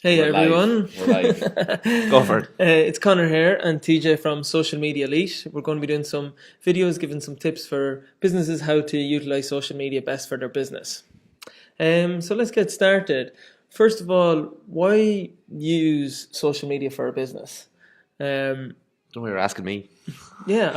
Hey We're live. everyone. We're live. Go for it. It's Connor here and TJ from Social Media Elite. We're going to be doing some videos, giving some tips for businesses how to utilize social media best for their business. So let's get started. First of all, why use social media for a business? Um, Don't worry, you're asking me. yeah,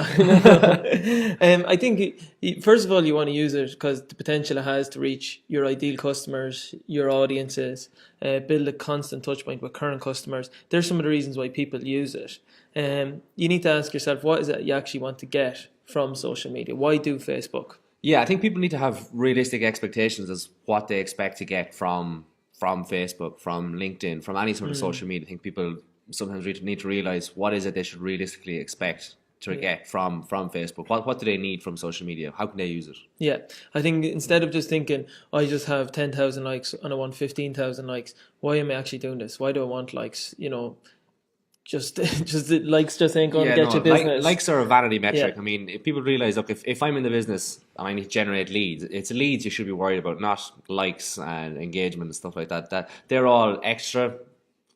I think first of all you want to use it because the potential it has to reach your ideal customers, your audiences, build a constant touch point with current customers. There's some of the reasons why people use it. You need to ask yourself, what is it you actually want to get from social media? Why do Facebook? Yeah, I think people need to have realistic expectations as what they expect to get from Facebook, from LinkedIn, from any sort of social media. I think people sometimes need to realize what is it they should realistically expect to Yeah. get from Facebook. What do they need from social media? How can they use it? Yeah, I think instead of just thinking, I just have 10,000 likes and I want 15,000 likes, why am I actually doing this? Why do I want likes? Just just likes just ain't going to Yeah, get no, you business. likes are a vanity Yeah, metric. I mean, if people realize, look, if I'm in the business and I need to generate leads, it's leads you should be worried about, not likes and engagement and stuff like that. That they're all extra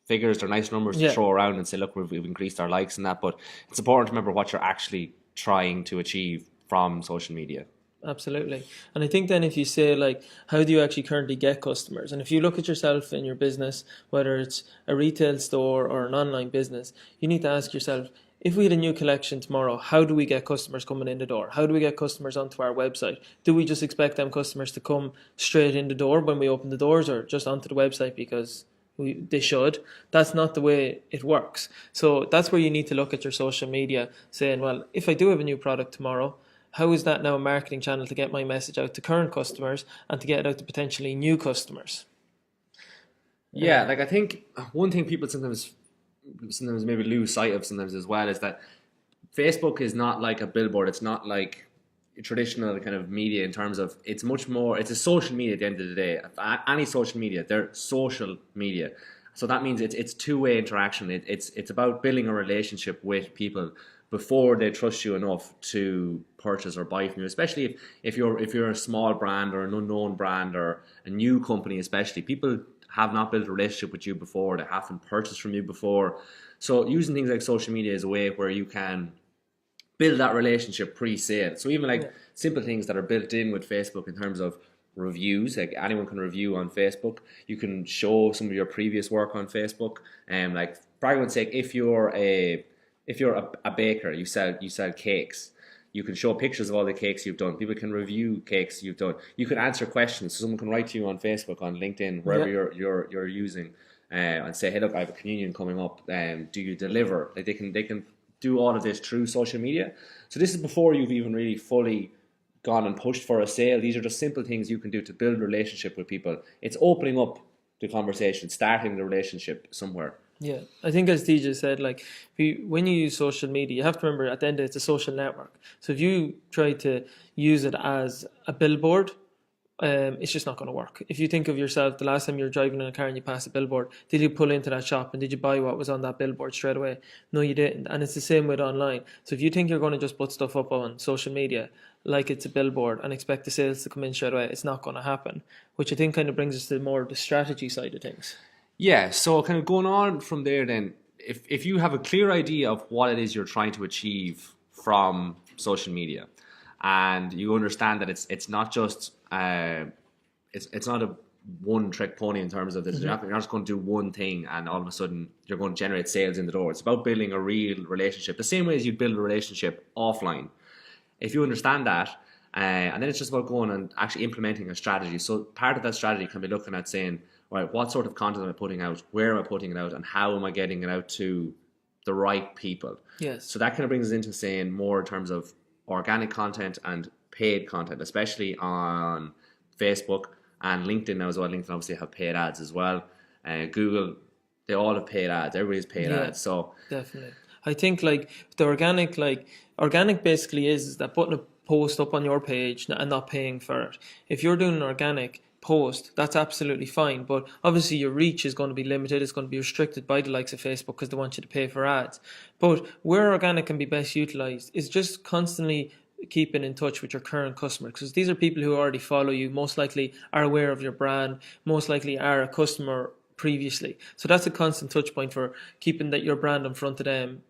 figures, they're nice numbers to yeah, throw around and say, look, we've increased our likes and that. But it's important to remember what you're actually trying to achieve from social media. absolutely. And I think then if you say like, how do you actually currently get customers? And if you look at yourself in your business, whether it's a retail store or an online business, you need to ask yourself, if we had a new collection tomorrow, how do we get customers coming in the door? How do we get customers onto our website? Do we just expect them customers to come straight in the door when we open the doors or just onto the website because they should? That's not the way it works. So that's where you need to look at your social media, saying, well, if I do have a new product tomorrow, how is that now a marketing channel to get my message out to current customers and to get it out to potentially new customers? Yeah, like I think one thing people sometimes maybe lose sight of sometimes as well is that Facebook is not like a billboard. It's not like traditional kind of media in terms of it's much more. It's a social media at the end of the day. Any social media, they're social media. So that means it's two-way interaction. It's about building a relationship with people before they trust you enough to purchase or buy from you. Especially if you're a small brand or an unknown brand or a new company, especially people have not built a relationship with you before. They haven't purchased from you before. So using things like social media is a way where you can build that relationship pre-sale. So even Yeah, like simple things that are built in with Facebook in terms of reviews, like anyone can review on Facebook. You can show some of your previous work on Facebook. And like for argument's sake, if you're a baker, you sell cakes. You can show pictures of all the cakes you've done. People can review cakes you've done. You can answer questions. So someone can write to you on Facebook, on LinkedIn, wherever yeah, you're using, and say, "Hey, look, I have a communion coming up. Do you deliver?" Like they can do all of this through social media. So this is before you've even really fully gone and pushed for a sale. These are just simple things you can do to build relationship with people. It's opening up the conversation, starting the relationship somewhere. yeah. I think as DJ said, like when you use social media, you have to remember at the end of it, it's a social network. So if you try to use it as a billboard, it's just not going to work. If you think of yourself, the last time you were driving in a car and you passed a billboard, did you pull into that shop and did you buy what was on that billboard straight away? No, you didn't. And it's the same with online. So if you think you're going to just put stuff up on social media like it's a billboard and expect the sales to come in straight away, it's not going to happen. Which I think kind of brings us to more of the strategy side of things. Yeah, so kind of going on from there then, if you have a clear idea of what it is you're trying to achieve from social media and you understand that it's not just it's not a one trick pony in terms of this. You're not just going to do one thing and all of a sudden you're going to generate sales in the door. It's about building a real relationship, the same way as you'd build a relationship offline. If you understand that, and then it's just about going and actually implementing a strategy. So part of that strategy can be looking at saying, all right, what sort of content am I putting out? Where am I putting it out? And how am I getting it out to the right people? Yes. So that kind of brings us into saying more in terms of organic content and paid content, especially on Facebook and LinkedIn now as well. LinkedIn obviously have paid ads as well. Google, they all have paid ads. Everybody's paid Yeah, ads. So definitely. I think like the organic basically is that putting a post up on your page and not paying for it. If you're doing an organic post, that's absolutely fine. But obviously your reach is going to be limited. It's going to be restricted by the likes of Facebook because they want you to pay for ads. But where organic can be best utilized is just constantly keeping in touch with your current customers because these are people who already follow you, most likely are aware of your brand, most likely are a customer previously. So that's a constant touch point for keeping that your brand in front of them.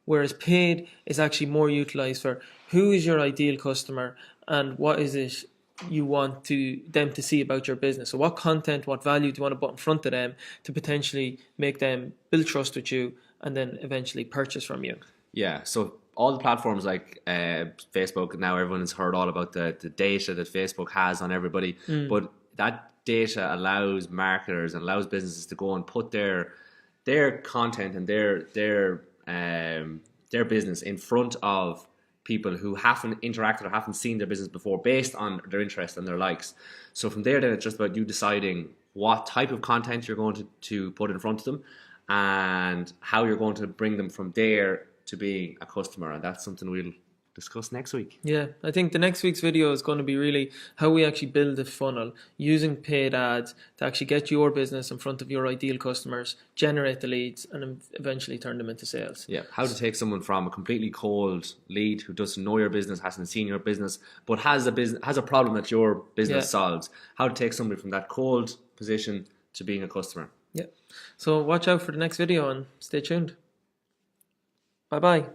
Whereas paid is actually more utilized for who is your ideal customer and what is it you want them to see about your business. So what content, what value do you want to put in front of them to potentially make them build trust with you and then eventually purchase from you? Yeah, so all the platforms like Facebook, now everyone's heard all about the data that Facebook has on everybody, but that data allows marketers and allows businesses to go and put their content and their business in front of people who haven't interacted or haven't seen their business before based on their interest and their likes. So from there, then it's just about you deciding what type of content you're going to put in front of them and how you're going to bring them from there to being a customer. And that's something we'll discuss next week. Yeah, I think the next week's video is going to be really how we actually build a funnel using paid ads to actually get your business in front of your ideal customers, generate the leads, and eventually turn them into sales. Yeah, how to take someone from a completely cold lead who doesn't know your business, hasn't seen your business, but has a problem that your business solves. How to take somebody from that cold position to being a customer. Yeah. So watch out for the next video and stay tuned. Bye-bye.